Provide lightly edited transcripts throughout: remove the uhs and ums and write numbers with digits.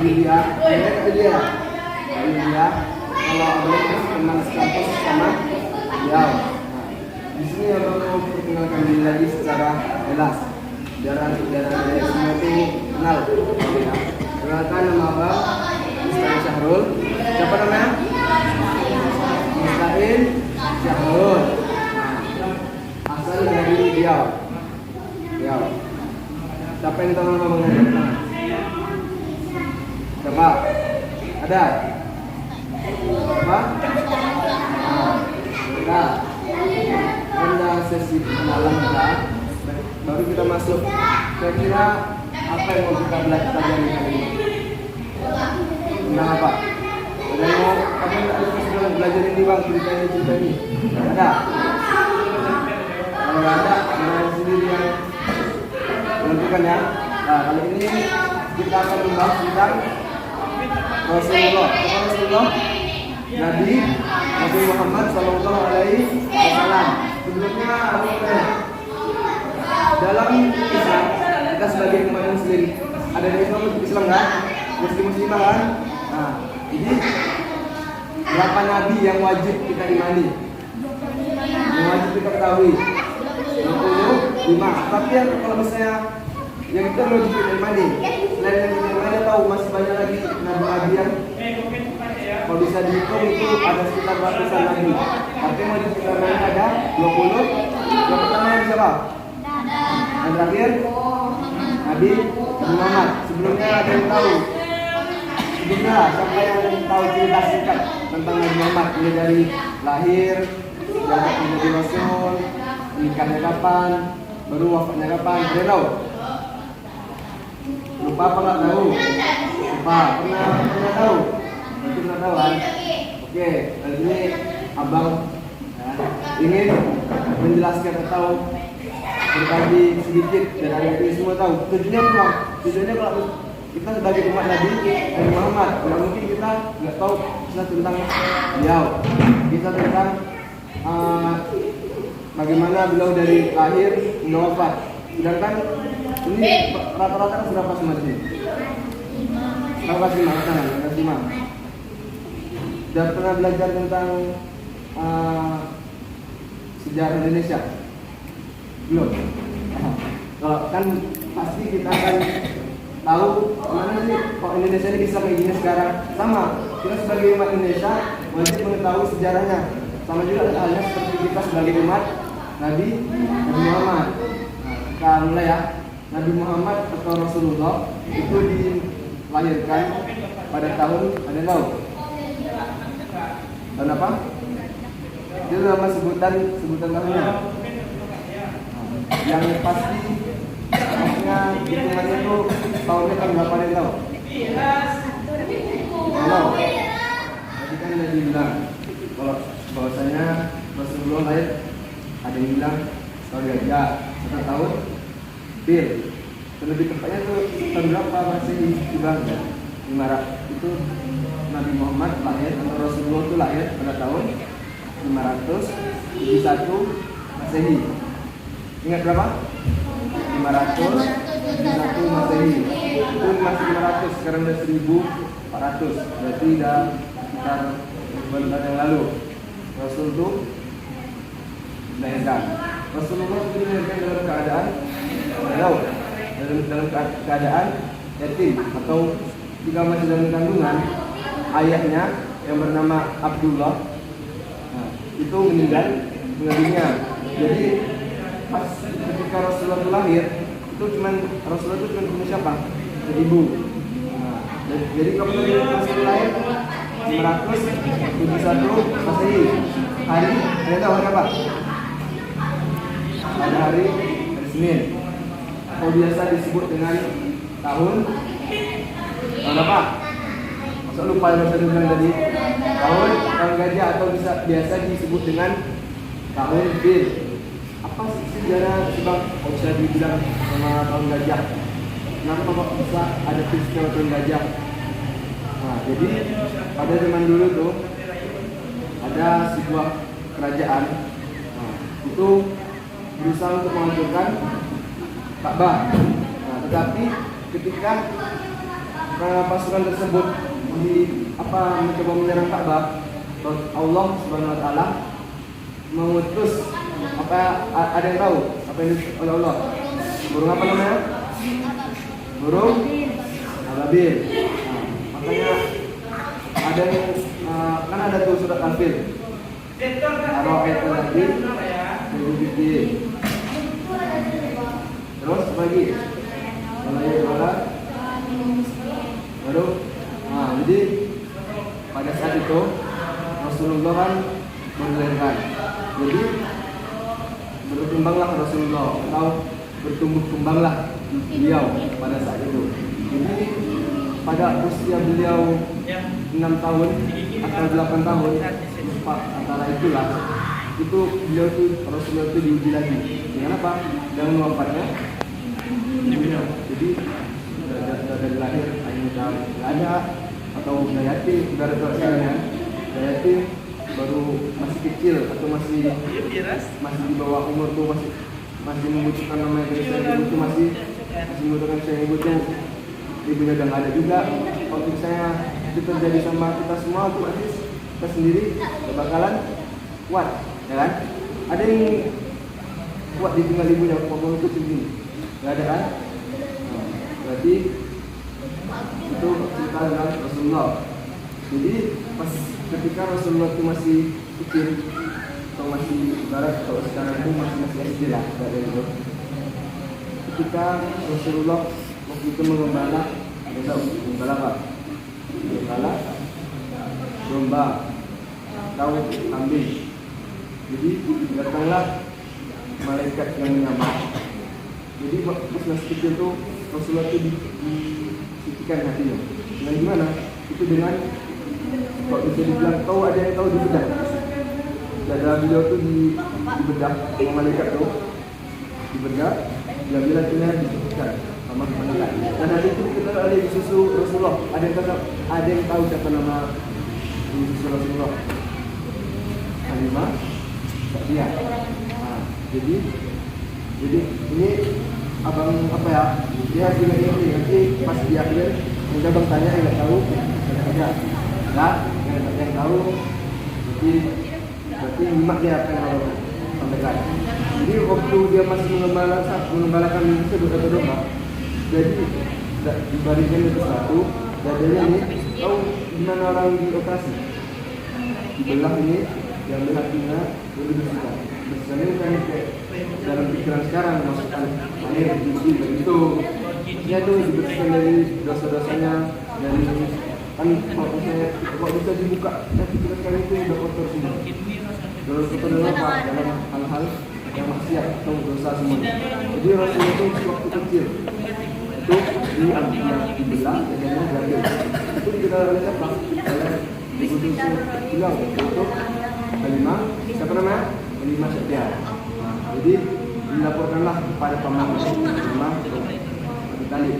Lydia, kalau abang teman sekampus sama beliau. Di sini abang mau perkenalkan diri lagi secara jelas, biar semua itu kenal. Ya. Kenalkan nama abang Mustahil Syahrul. Siapa namanya? Mustahil Syahrul. Asal dari Riau. Siapa yang tahu nama abang? Siapa? Ada? Apa? Nah, pada sesi kenalan kita, baru kita masuk. Kira-kira apa yang mau kita belajar hari ini? Tentang apa? Ada yang mau kita belajar ini bang? Cerita ini. Ada? Kalau ada, ada sendiri yang menentukan ya. Nah, kali ini kita akan membahas tentang Rasulullah, Nabi Muhammad Sallallahu Alaihi Wasallam. Sebelumnya dalam Islam kita sebagai umat Muslim ada di Islam kan, Muslimah kan. Nah, jadi berapa nabi yang wajib kita imani, yang wajib kita ketahui? 25. Tapi kalau misalnya yang kita wajib kita imani, selain yang kita imani tahu masih banyak lagi nabi-nabi yang kalau bisa dihitung itu ada sekitar ratusan nabi. Tapi yang wajib kita imani ada 20. Yang pertama yang siapa? Yang terakhir Nabi Muhammad. Sebelumnya ada yang tahu? Sebelumnya siapa yang tahu cerita singkat tentang Nabi Muhammad? Ini dari lahir, diangkat menjadi Rasul, nikahnya kapan, baru wafatnya kapan? Ada tahu? Lupa apa nggak tahu? Lupa. Pernah tahu? Mungkin pernah tahu kan? Oke, kali ini abang ingin menjelaskan atau berbagi sedikit dan ini semua tahu. Tujuannya kalau kita sebagai umat Nabi Muhammad, tidak mungkin kita nggak tahu kisah tentang beliau, kisah tentang bagaimana beliau dari lahir hingga wafat. Sedangkan ini rata-rata berapa semati? Berapa sih mas? Sudah pernah belajar tentang sejarah Indonesia? Belum. Kalau kan pasti kita akan tahu mana sih kok Indonesia ini bisa kayak gini sekarang. Sama, kita sebagai umat Indonesia wajib mengetahui sejarahnya. Sama juga halnya seperti kita sebagai umat Nabi Muhammad. Nah, kita mulai ya. Nabi Muhammad atau Rasulullah itu dilahirkan pada tahun, ada tahu? Tahun apa? Itu nama sebutan tahunnya. Yang pasti maksudnya hitungannya itu tahunnya kan berapa ada tahu? Tahu? Tadi kan ada dibilang kalau bahwasanya Rasulullah lahir, ada yang bilang tahun gajah, kita tahu Bil. Lebih tepatnya itu tahun berapa masih dibilang ya? 500 itu Nabi Muhammad lahir atau Rasulullah itu lahir pada tahun 571 Masehi. Ingat berapa? 571 Masehi. Itu masih 500, sekarang udah 1400. Berarti udah sekitar bulan yang lalu Rasul itu dilahirkan. Rasulullah itu dilahirkan dalam keadaan dalam keadaan yatim atau jika masih dalam kandungan. Ayahnya yang bernama Abdullah itu meninggal dunia. Jadi pas ketika Rasulullah itu lahir, Rasulullah itu cuma punya siapa? Ibu. Jadi kalau Rasulullah lahir 571 Masehi. Hari ada tahu hari apa? Ada hari Senin. Atau biasa disebut dengan tahun apa? Masa lupa yang saya bilang tadi? Tahun gajah atau biasa disebut dengan tahun Bil. Apa sih sejarah sebab bisa dibilang sama tahun gajah? Kenapa kok bisa ada peristiwa tahun gajah? Nah, jadi pada zaman dulu tuh ada sebuah kerajaan, itu berusaha untuk menghancurkan Ka'bah. Nah, tetapi ketika pasukan tersebut mencoba menyerang Ka'bah, Allah Subhanahu Wa Taala mengutus ada yang tahu apa yang disebut oleh Allah? Burung apa namanya? Burung ababil. Makanya ada yang kan ada tuh surat Al-Fil. Kalau ayat lagi terus lagi kalau ayat baru jadi pada saat itu Rasulullah kan melahirkan. Jadi berkembanglah Rasulullah atau bertumbuh kembanglah beliau pada saat itu. Jadi pada usia beliau 6 tahun atau 8 tahun antara itulah itu beliau tuh Rasulullah itu diuji lagi. Dengan apa? Dengan wafatnya. Jadi dari lahir hanya nggak ada atau udah yatim, udah ada perasaan udah yatim baru masih kecil atau masih di bawah umur tuh masih membutuhkan namanya dari saya ibu tuh masih membutuhkan saya ibu tuh ibunya udah nggak ada juga. Kalau misalnya itu terjadi sama kita semua tuh pasti kita sendiri bakalan kuat, ya kan? Ada yang kuat ditinggal ibunya pokoknya itu segini, nggak ada kan? Berarti itu cerita dengan Rasulullah. Jadi pas ketika Rasulullah itu masih kecil atau masih ibarat kalau sekarang itu masih SD lah dari itu. Ketika Rasulullah waktu itu mengembala apa? Mengembala domba atau kambing. Jadi datanglah malaikat yang menyamar. Jadi pas masih kecil itu Rasulullah itu disucikan hatinya. Dengan gimana? Itu dengan kalau bisa dibilang ada yang tahu di bedah. Dada beliau tuh dibedah sama malaikat tuh, dibedah, bila kena disucikan sama malaikat. Dan nanti itu kita ada di susu Rasulullah. Ada yang tahu siapa nama di susu Rasulullah? Halimah Sa'diyah. Jadi ini abang apa ya? Dia juga ini nanti pas di akhir mungkin abang tanya yang nggak tahu ada nggak yang tahu berarti nyimak dia apa yang abang sampaikan. Jadi waktu dia masih mengembalakan sedosa domba, jadi dibarikan itu satu dadanya ini tahu gimana orang di operasi dibelah ini yang hatinya lebih bersihkan. Misalnya bukan kayak dalam pikiran sekarang masukkan air di begitu. Dia tuh dibersihkan dari dosa-dosanya, dari kan kalau saya kalau bisa dibuka tapi kita sekarang itu udah kotor semua. Dalam kotor dalam apa? Dalam hal-hal yang maksiat atau dosa semua. Jadi Rasulullah itu waktu kecil itu dibelah dan gagal. Itu dikenal oleh siapa? Oleh Ibu bilang itu Halimah, siapa namanya? Halimah Sa'diyah. Jadi dilaporkanlah kepada paman Halimah Abi Thalib.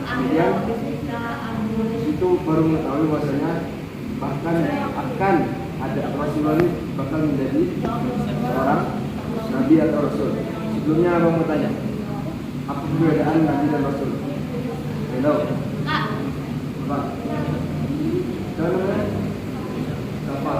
Kemudian itu baru mengetahui bahwasanya bahkan akan ada Rasulullah ini bakal menjadi seorang nabi atau rasul. Sebelumnya abang mau tanya, apa perbedaan nabi dan rasul? Hello. Apa? Apa?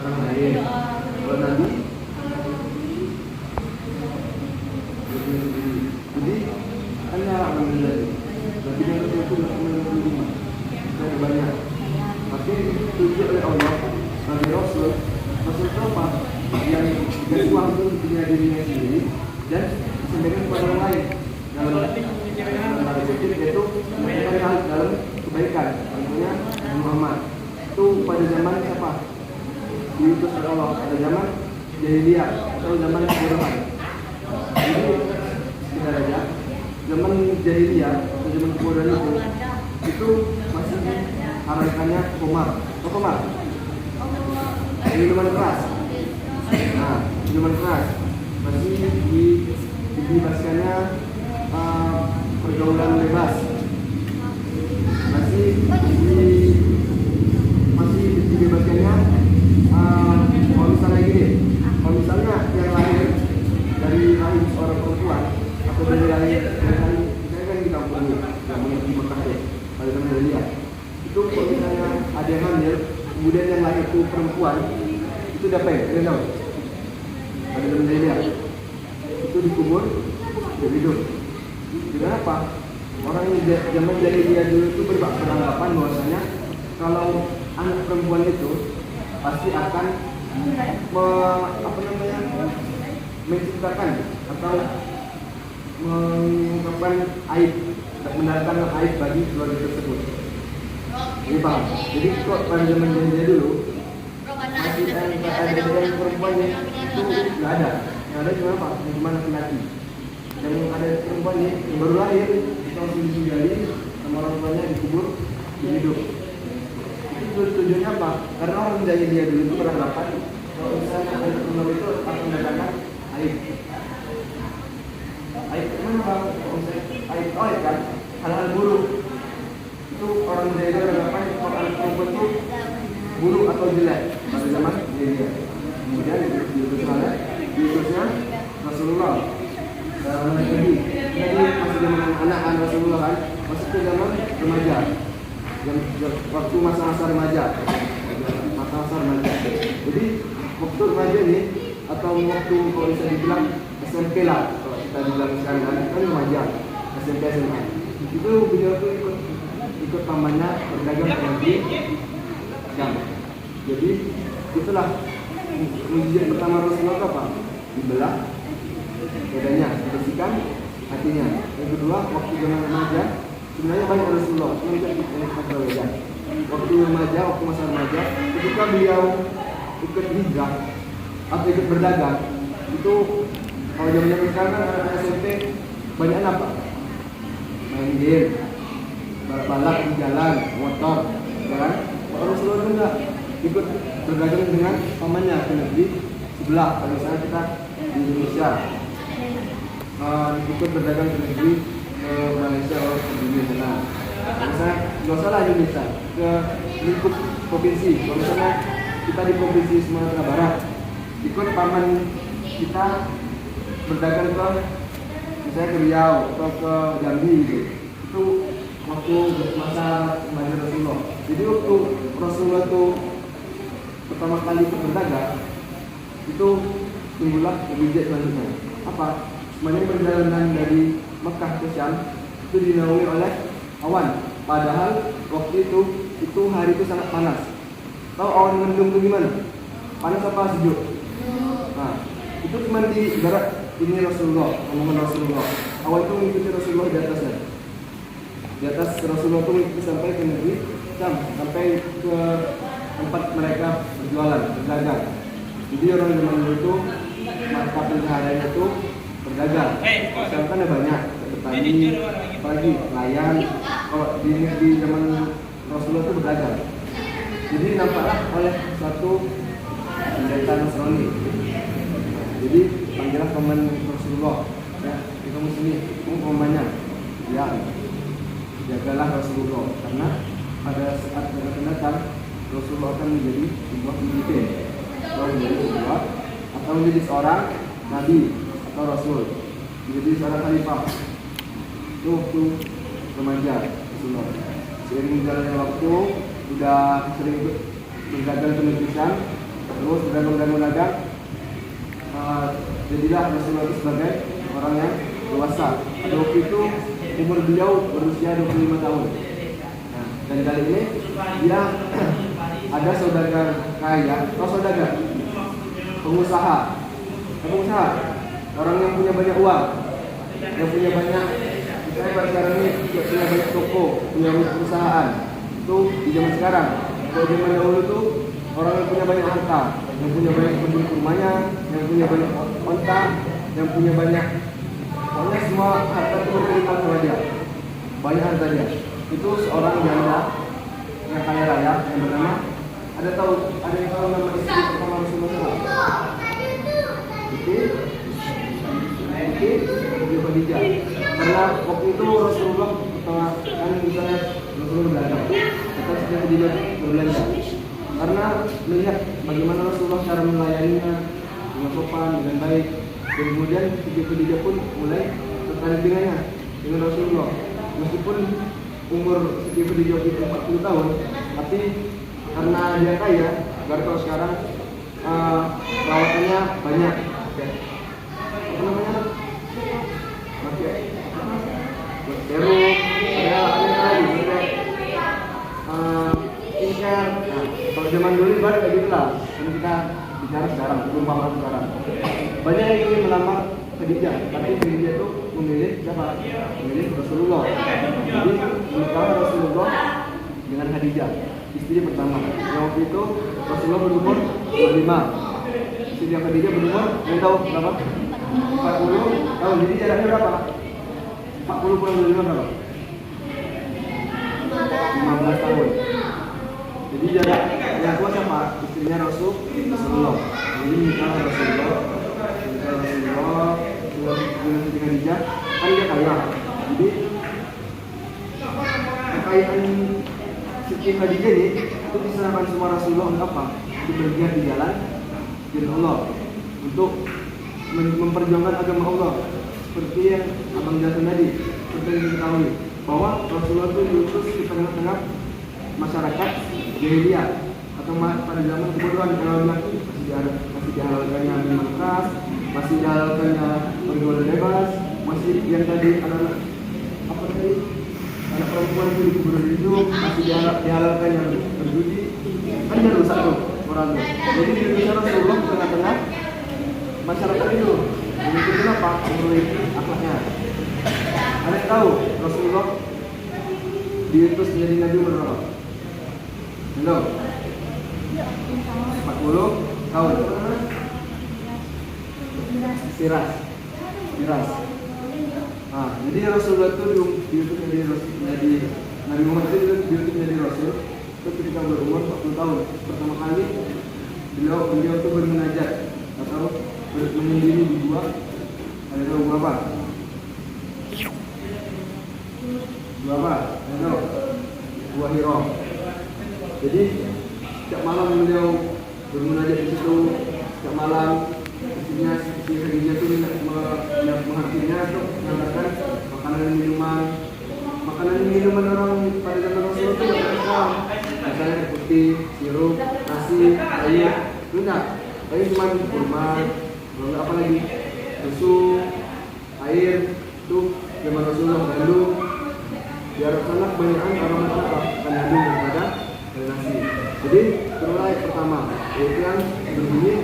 Orang lain. Kalau nabi jadi hanya alhamdulillah. Nabi dan rasul itu ada banyak. Tapi ditunjuk oleh Allah sebagai rasul. Rasul itu apa? Yang dikasih itu punya dirinya sendiri dan disampaikan kepada orang lain dalam hal kecil yaitu menyampaikan hal dalam kebaikan. Contohnya Muhammad itu pada zaman siapa? Diutus oleh Allah pada zaman jahiliyah atau zaman kebodohan. Jadi kita aja zaman jahiliyah atau zaman kebodohan itu masih harapannya komar, minuman keras. Nah, minuman keras masih dibebaskannya pergaulan bebas, masih dibebaskannya kalau misalnya gini, kalau misalnya yang lahir dari rahim seorang perempuan atau dari lahir misalnya kan di kampung ini yang di Mekah tuh pada zaman jahiliyah itu kalau misalnya ada yang hamil kemudian yang lahir itu perempuan itu dapat ya, kalian tahu pada zaman jahiliyah itu dikubur dia hidup. Dengan apa? Orang yang zaman jahiliyah dulu itu beranggapan bahwasanya kalau anak perempuan itu pasti akan menciptakan atau mengungkapkan aib, mendatangkan aib bagi keluarga tersebut. Ini paham? Jadi kok pada zaman jahiliyah dulu masih ada perempuan itu nggak ada. Yang ada cuma apa? Cuma laki-laki. Yang ada perempuan yang baru lahir itu langsung ditinggali sama orang tuanya dikubur hidup. Itu tujuannya apa? Karena orang jahiliyah dulu itu beranggapan kalau misalnya ada perempuan itu akan mendatangkan aib. Aib mana bang? Aib kan hal-hal buruk. Itu orang jahiliyah beranggapan kalau anak perempuan itu buruk atau jelek pada zaman jahiliyah. Kemudian diutusnya Rasulullah. Nabi masih zaman anak-anak Rasulullah kan, masih ke zaman remaja, waktu masa-masa remaja. Jadi waktu remaja ini atau waktu kalau bisa dibilang SMP lah, kalau kita bilang sekarang kan remaja, SMP SMA. Itu beliau tuh ikut pamannya berdagang ke negeri Syam. Jadi itulah mujizat pertama Rasulullah apa? Dibelah bedanya, dibersihkan hatinya. Yang kedua, waktu zaman remaja sebenarnya banyak Rasulullah, cuma kita beda. Waktu remaja, waktu masa remaja, ketika beliau ikut hijrah atau ikut berdagang, itu kalau zaman sekarang kan anak SMP banyak apa? Main game, balap di jalan, motor, ya kan? Rasulullah itu enggak ikut berdagang dengan pamannya ke negeri sebelah. Kalau misalnya kita di Indonesia ikut berdagang ke negeri ke Malaysia atau ke dunia sana. Misalnya nggak usah lah Indonesia, ke lingkup provinsi. Kalau misalnya kita di provinsi Sumatera Barat, ikut paman kita berdagang ke misalnya ke Riau atau ke Jambi gitu. Itu waktu masa Nabi Rasulullah. Jadi waktu Rasulullah itu pertama kali berdagang, itu timbullah mujizat selanjutnya. Apa? Sebenarnya perjalanan dari Mekah ke Syam itu dinaungi oleh awan. Padahal waktu itu hari itu sangat panas. Tahu awan mendung itu gimana? Panas apa sejuk? Nah, itu cuma di ibarat ini Rasulullah, omongan Rasulullah. Awan itu mengikuti Rasulullah di atasnya. Di atas Rasulullah itu mengikuti sampai ke negeri Syam, sampai ke tempat mereka berjualan, berdagang. Jadi orang zaman dulu itu mata pencahariannya itu berdagang. Sekarang kan ada banyak petani, apalagi nelayan. Kalau di zaman Rasulullah itu berdagang. Jadi nampaklah oleh satu pendeta Nasrani. Jadi panggilan paman Rasulullah. Ya, kamu sini, kamu pamannya. Ya, jagalah Rasulullah. Karena pada saat yang akan datang Rasulullah akan menjadi sebuah pemimpin, atau menjadi sebuah, atau menjadi seorang nabi atau rasul, menjadi seorang khalifah. Itu waktu remaja Rasulullah. Seiring jalannya waktu, sudah sering berdagang ke negeri Syam, terus berdagang, jadilah Rasulullah itu sebagai orang yang dewasa. Pada waktu itu umur beliau berusia 25 tahun. Nah, dan kali ini dia ada saudara kaya, pengusaha, orang yang punya banyak uang, yang punya banyak, misalnya sekarang ini punya banyak toko, punya perusahaan. Itu di zaman sekarang. Kalau zaman dahulu itu orang yang punya banyak harta, yang punya banyak kebun rumahnya, yang punya banyak onta, yang punya banyak, pokoknya semua harta itu berkelimpahan sama dia, banyak harta dia. Itu seorang janda yang kaya raya yang bernama, ada yang tahu nama istri pertama Rasulullah? Itu Khadijah. Karena waktu itu Rasulullah pertama kan misalnya Rasulullah berdagang, kita sudah Khadijah berbelanja. karena melihat bagaimana Rasulullah cara melayaninya dengan sopan, dengan baik, dan kemudian Siti Khadijah pun mulai tertarik dengannya, dengan Rasulullah. Meskipun umur Siti Khadijah itu 40 tahun, tapi karena dia kaya, baru kalau sekarang perawatannya banyak, ya. Apa namanya? Pakai serum, ada lagi, skincare. Nah, kalau zaman dulu baru kayak gitu lah. Dan kita bicara sekarang, perumpamaan sekarang. Banyak yang ingin melamar Khadijah, tapi Khadijah itu memilih siapa? Memilih Rasulullah. Jadi menikah Rasulullah dengan Khadijah, istri pertama. Yang waktu itu Rasulullah berumur 25. Istri Khadijah berumur, yang tahu berapa? 40 tahun. Jadi jaraknya berapa? 40 kurang 25 berapa? 15 tahun. Jadi jarak yang tua siapa? Istrinya Rasulullah. Jadi nikah Rasulullah dengan Siti Khadijah, kan dia kaya. Jadi kekayaan Siti Khadijah ini itu diserahkan semua Rasulullah untuk apa? Untuk berjihad di jalan Allah, untuk memperjuangkan agama Allah. Seperti yang abang jelaskan tadi, seperti yang kita ketahui bahwa Rasulullah itu diutus di tengah-tengah masyarakat jahiliyah atau pada zaman kebodohan, kalau masih dihalalkannya minuman keras, masih dihalalkannya pergaulan bebas, masih yang tadi anak perempuan itu dikubur hidup, masih dihalalkannya berjudi, kan dia rusak tuh orang tuh. Jadi Indonesia Rasulullah di tengah-tengah masyarakat itu. Jadi itu kenapa? Memiliki akhlaknya. Anda tahu Rasulullah diutus menjadi nabi umur berapa? Belum. 40 tahun. Siras. Nah, jadi Rasulullah itu diutus menjadi Nabi Muhammad itu diutus menjadi Rasul itu ketika berumur 40 tahun. Pertama kali beliau itu bermunajat atau menyendiri di gua. Ada tahu gua apa? Gua apa? Ada tahu? Gua Hiro. Jadi setiap malam beliau bermunajat di situ. Setiap malam istrinya Siti Khadijah itu menghakiminya untuk mengadakan makanan dan minuman orang pada zaman Rasul itu Islam. Misalnya seperti sirup, nasi, air, itu enggak. Tapi cuma kurma, apa lagi? Susu, air, itu zaman Rasulullah gandum. Biar sangat banyakan aroma gandum daripada nasi. Jadi terulah ayat pertama, yaitu yang berbunyi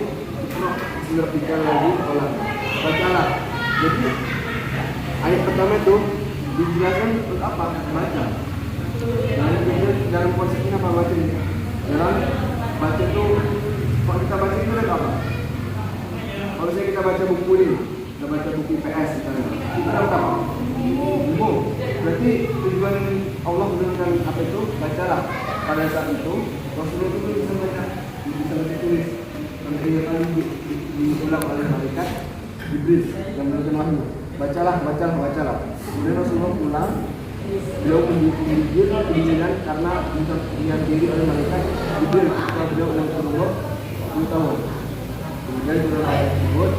Bismillahirrahmanirrahim lagi olah. Bacalah. Jadi ayat pertama itu dijelaskan untuk apa? Baca. Dalam konsepnya apa baca ini? Dalam baca itu, kalau kita baca itu ada apa? Kalau saya kita baca buku ini, kita baca buku IPS misalnya, kita dapat apa? Buku. Berarti tujuan Allah menggunakan apa itu? Bacalah. Pada saat itu Rasulullah itu bisa baca, bisa tulis. Nanti akan diulang oleh malaikat Jibril yang memberikan wahyu. Bacalah. Kemudian Rasulullah pulang, beliau menggigil kedinginan karena diam diri oleh malaikat Jibril setelah beliau ulang Rasulullah 10 tahun. Kemudian turun ayat tersebut.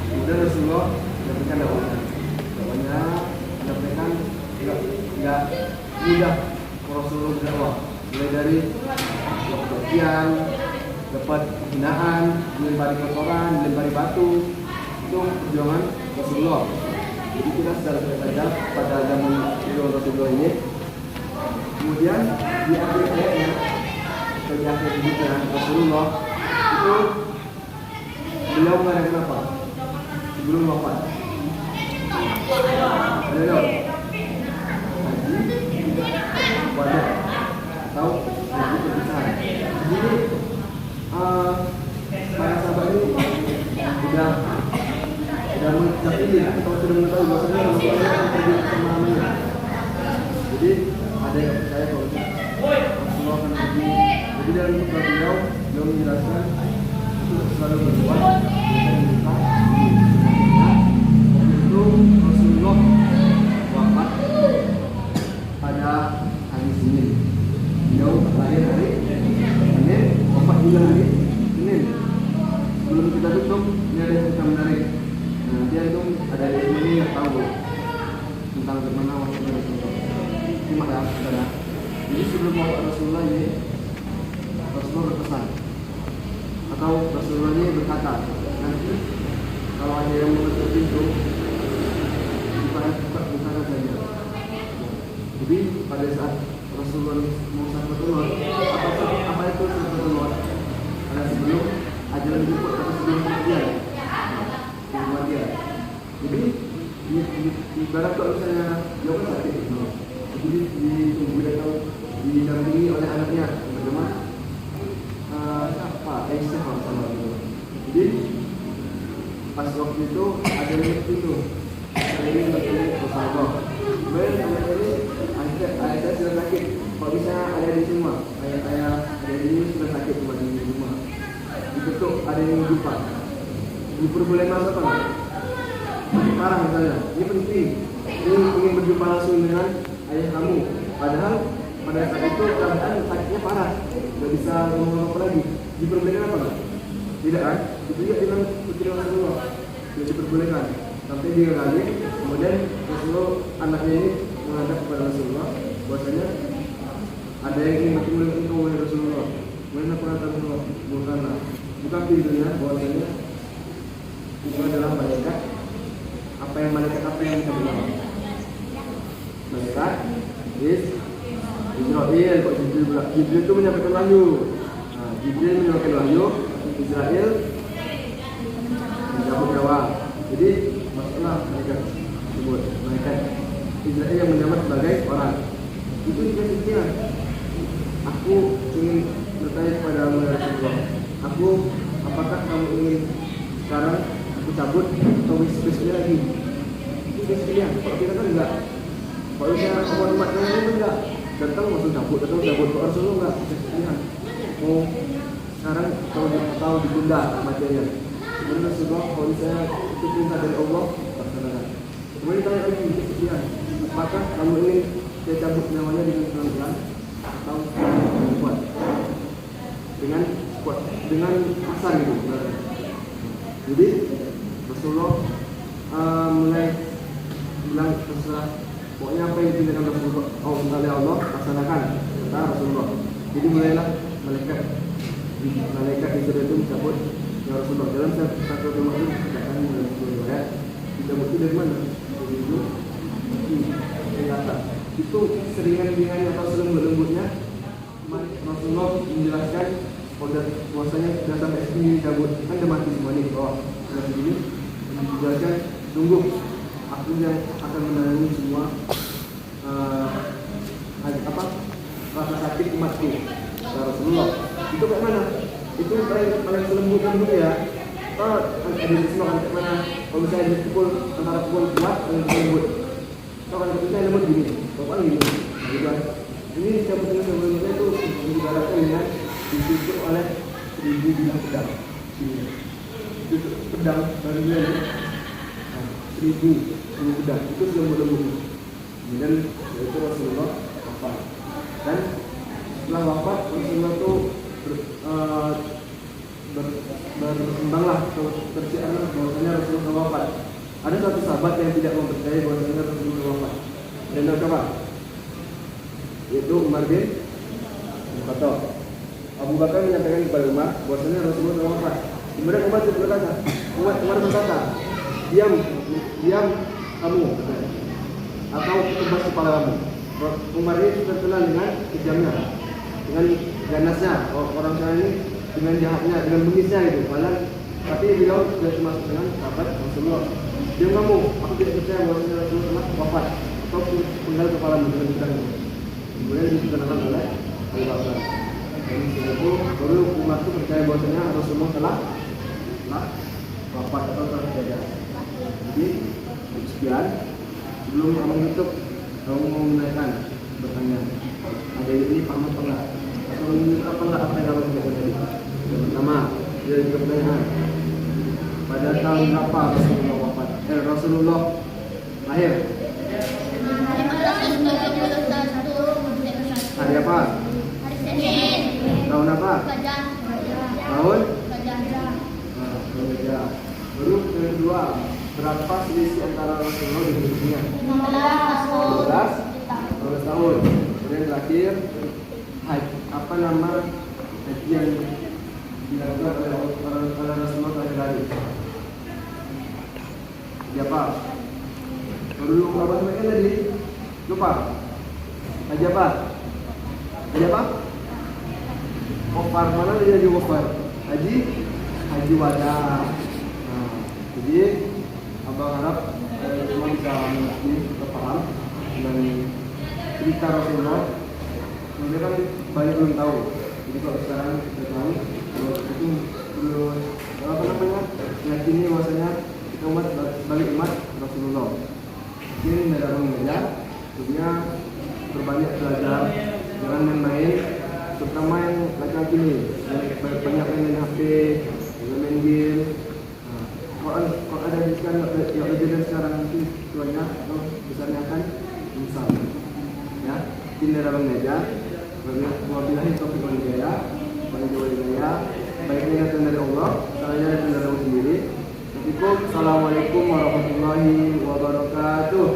Kemudian Rasulullah memberikan dakwahnya, menyampaikan tidak mudah Rasulullah berdakwah. Mulai dari kebahagiaan, dapat hinaan, melempari kotoran, melempari batu, itu perjuangan Rasulullah. Jadi kita secara saja pada zaman Rasulullah ini. Kemudian di akhir ayatnya, di akhir hidupnya Rasulullah itu beliau mengadakan apa? Sebelum wafat. Ada dong? Haji, wada, atau haji perpisahan. Jadi para sahabat ini sudah mengetahui atau sudah mengetahui bahwasanya Rasulullah akan pergi kemana-mana. Jadi ada yang percaya kalau Rasulullah akan pergi. Jadi dalam khutbah beliau menjelaskan itu selalu berbuat itu Rasulullah wafat pada hari Senin. Beliau lahir hari Senin. sebelum kita tutup, ini ada yang menarik. Nah, dia itu ada di sini yang tahu tentang bagaimana wafat Rasulullah. Simak ya, saudara. Jadi sebelum wafat Rasulullah ini, Rasulullah berpesan atau Rasulullah ini berkata, nanti kalau ada yang menutup pintu, bukan saja. Jadi pada saat Rasulullah mau sakaratul maut, apa itu sakaratul maut? Ada sebelum ajaran dijemput atau sebelum kematian. Jadi ibarat kalau misalnya dia kan sakit, jadi ditunggu atau didampingi oleh anaknya bagaimana? Siapa? Aisyah kalau salah itu. Jadi pas waktu itu ada yang itu, ini bertemu Rasulullah. Kemudian anak ini Aisyah sudah sakit. Kalau bisa ada di semua, ayah ada ini sudah sakit cuma di rumah. Diketuk ada yang jumpa. Diperboleh masuk apa? Parah misalnya. Ini penting. Ini ingin berjumpa langsung dengan ayah kamu. Padahal pada saat itu keadaan sakitnya parah, nggak bisa ngomong apa lagi. Diperbolehkan apa nggak? Tidak kan? Itu juga dengan putri Rasulullah. Tidak diperbolehkan. Sampai 3 kali. Kemudian Rasulullah anaknya ini menghadap kepada Rasulullah. Bahwasanya ada yang ingin bertemu dengan engkau wahai Rasulullah. Kemudian apa kata Rasulullah? Bukanlah. Bukan pintunya. Bahwasanya itu adalah malaikat. Apa yang kita bilang? Malaikat Israel. Kok Jibril pula? Jibril itu menyampaikan wahyu. Nah, Jibril menyampaikan wahyu. Israel menjawab jawab. Jadi masalah malaikat tersebut, malaikat Israel yang menjabat sebagai orang. Itu dikasih sekian. Aku ingin bertanya kepada Rasulullah. Apakah kamu ingin sekarang aku cabut atau besok lagi? Itu sekalian. Kalau kita kan enggak. Kalau misalnya semua umatnya ini enggak datang langsung cabut ke Rasulullah enggak sekalian. Mau sekarang kalau ditunda kematiannya. Kemudian Rasulullah kalau misalnya itu perintah dari Allah laksanakan. Kemudian ditanya lagi sekalian. Apakah kamu ingin saya cabut nyawanya dengan pelan-pelan atau kuat? Dengan kasar gitu. Jadi Rasulullah mulai bilang terserah, pokoknya apa yang ditinggalkan Rasulullah, oleh Allah laksanakan, kata Rasulullah. Jadi mulailah malaikat Israel itu mencabut ya Rasulullah. Dalam satu rumah itu dikatakan dalam riwayat dicabut itu dari mana? Dari itu itu seringan-ringannya atau selembut-lembutnya. Rasulullah menjelaskan puasanya sudah sampai sini cabut, kan udah mati semua nih. Sudah begini dijelaskan, tunggu aku yang akan menangani semua rasa sakit umatku. Rasulullah itu kayak mana? Itu paling selembut ya. Ada di semua kan kayak mana? Kalau misalnya dipukul antara pukul kuat dan lembut, kalau kan kita lembut gini, kalau gini, gitu kan. Ini cabut dengan sebelumnya itu diibaratkan dengan ditutup oleh 1000 bilah pedang. Itu pedang barunya ini 1000 pedang itu lembut-lembut. Kemudian yaitu Rasulullah wafat. Dan setelah wafat Rasulullah itu berkembanglah tersiarlah bahwasanya Rasulullah wafat. Ada satu sahabat yang tidak mempercayai bahwasanya Rasulullah wafat. Dan apa? Yaitu Umar bin Khattab. Abu Bakar menyampaikan kepada Umar bahwasanya Rasulullah wafat. Kemudian Umar berkata, Umar berkata, diam kamu, atau tebas kepala kamu. Umar ini terkenal dengan kejamnya, dengan ganasnya. Orang sana ini dengan jahatnya, dengan bengisnya itu. Tapi beliau sudah termasuk dengan sahabat Rasulullah. Diam kamu, aku tidak percaya bahwasanya Rasulullah wafat, atau penggal kepalamu dengan pedang. Kemudian diterangkan oleh Abu Bakar. Dan setelah itu baru umat itu percaya bahwasanya Rasulullah telah wafat atau telah tiada. Jadi sekian. Sebelum kamu tutup, kamu mau menaikkan bertanya, ada ini paham apa enggak? Atau menunjuk apa enggak apa yang kamu katakan tadi? Yang pertama, dia juga pertanyaan. Pada tahun berapa Rasulullah wafat? Rasulullah lahir? Hari apa? Hari Senin. Tahun apa? Tahun? berapa selisih antara Rasulullah dan ibunya? 12 tahun. Kemudian terakhir, apa nama haji yang dilakukan oleh Rasulullah terakhir kali? Siapa? Dulu apa namanya tadi? Lupa. Haji apa? Haji apa? Wafar. Mana dia haji wafar? Haji wada. Nah, jadi abang harap semua bisa mengerti, kita paham dengan cerita Rasulullah. Mereka kan banyak belum tahu. Jadi kalau sekarang kita tahu, kalau itu belum apa namanya yakini bahwasanya kita umat balik umat Rasulullah. Ini negara media, tentunya berbanyak belajar, jangan main-main, terutama yang laki-laki ini, banyak main HP, main game. Kalau ada sekarang yang kejadian sekarang nanti tuanya atau besarnya akan misal, ya, ini negara media. Wabillahi taufiq wal hidayah. Baiknya datang dari Allah, salahnya datang dari Allah sendiri. Assalamualaikum warahmatullahi wabarakatuh.